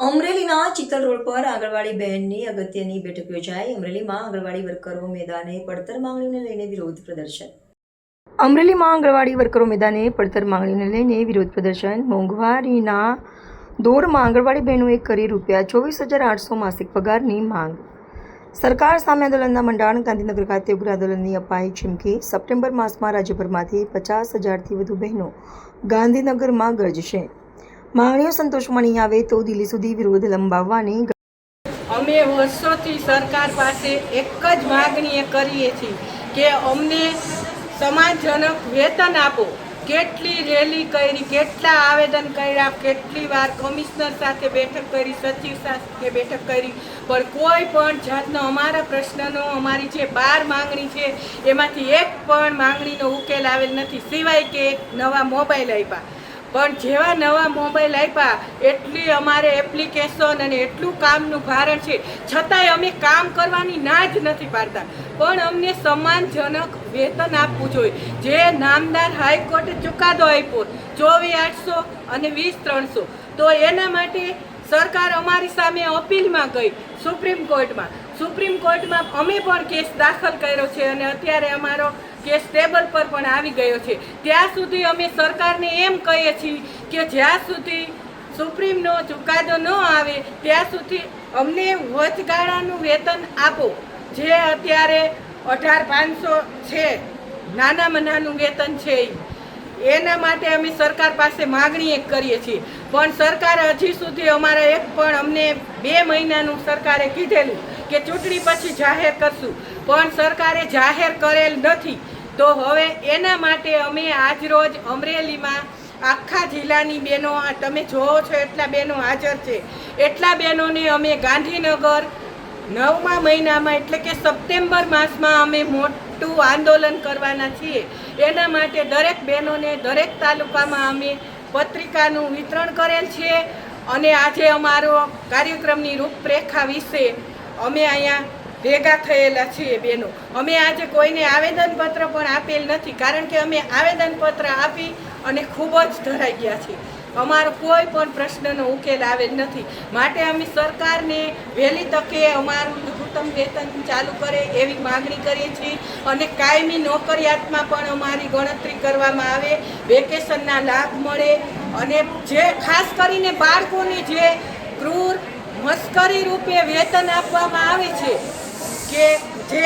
અમરેલીના ચિત્તલ રોડ પર આંગણવાડી બહેનની અગત્યની બેઠક યોજાઈ। અમરેલીમાં આંગણવાડી વર્કરો મેદાને પડતર માંગણીઓને લઈને વિરોધ પ્રદર્શન। અમરેલીમાં આંગણવાડી વર્કરો મેદાને પડતર માંગણીઓને લઈને વિરોધ પ્રદર્શન। મોંઘવારીના દોરમાં આંગણવાડી બહેનોએ કરી ₹24,800 માસિક પગારની માંગ। સરકાર સામે આંદોલનના મંડાણ। ગાંધીનગર ખાતે ઉગ્ર આંદોલનની અપાઈ ચીમકી। સપ્ટેમ્બર માસમાં રાજ્યભરમાંથી 50,000થી વધુ બહેનો ગાંધીનગરમાં ગરજશે। માંગણીઓ સંતોષમાં નહીં આવે તો દિલ્હી સુધી વિરોધ લંબાવવાની। અમે વર્ષોથી સરકાર પાસે એક જ માગણી કરીએ છીએ કે અમને સમાજજનક વેતન આપો। કેટલી રેલી કરી, કેટલા આવેદન કર્યા, કેટલી વાર કમિશનર સાથે બેઠક કરી, સચિવ સાથે બેઠક કરી, પણ કોઈ પણ જાતનો અમારા પ્રશ્નનો, અમારી જે 12 માંગણી છે એમાંથી એક પણ માંગણીનો ઉકેલ આવેલ નથી, સિવાય કે નવા મોબાઈલ આપ્યા। પણ જેવા નવા મોબાઈલ આપ્યા એટલી અમારે એપ્લિકેશન અને એટલું કામનું ભારણ છે, છતાંય અમે કામ કરવાની ના જ નથી પાડતા। પણ અમને સન્માનજનક વેતન આપવું જોઈએ, જે નામદાર હાઈકોર્ટે ચુકાદો આપ્યો 24,800 અને 20,300, તો એના માટે સરકાર અમારી સામે અપીલમાં ગઈ સુપ્રીમ કોર્ટમાં અમે પણ કેસ દાખલ કર્યો છે અને અત્યારે અમારો કેસ ટેબલ પર પણ આવી ગયો છે। ત્યાં સુધી અમે સરકારને એમ કહીએ છીએ કે જ્યાં સુધી સુપ્રીમનો ચુકાદો ન આવે ત્યાં સુધી અમને વચગાળાનું વેતન આપો। જે અત્યારે 18,500 છે, નાનામાં નાનું વેતન છે, એના માટે અમે સરકાર પાસે માગણી એક કરીએ છીએ। પણ સરકાર હજી સુધી અમારા એક પણ અમને 2 મહિનાનું સરકારે કીધેલું કે ચૂંટણી પછી જાહેર કરશું, પણ સરકારે જાહેર કરેલ નથી। તો હવે એના માટે અમે આજરોજ અમરેલીમાં આખા જિલ્લાની બહેનો, તમે જોવો છો એટલા બહેનો હાજર છે, એટલા બહેનોને અમે ગાંધીનગર 9મા મહિનામાં એટલે કે સપ્ટેમ્બર માસમાં અમે મોટું આંદોલન કરવાના છીએ। એના માટે દરેક બહેનોને દરેક તાલુકામાં અમે પત્રિકાનું વિતરણ કરેલ છે અને આજે અમારો કાર્યક્રમની રૂપરેખા વિશે અમે અહીંયા ભેગા થયેલા છીએ બહેનો। અમે આજે કોઈને આવેદનપત્ર પણ આપેલ નથી, કારણ કે અમે આવેદનપત્ર આપી અને ખૂબ જ ધરાઈ ગયા છીએ। અમારો કોઈ પણ પ્રશ્નનો ઉકેલ આવેલ નથી, માટે અમે સરકારને વહેલી તકે અમારું લઘુત્તમ વેતન ચાલુ કરે એવી માગણી કરીએ છીએ અને કાયમી નોકરિયાતમાં પણ અમારી ગણતરી કરવામાં આવે, વેકેશનના લાભ મળે અને જે ખાસ કરીને બાળકોને જે ક્રૂર મસ્કરી રૂપે વેતન આપવામાં આવે છે, કે જે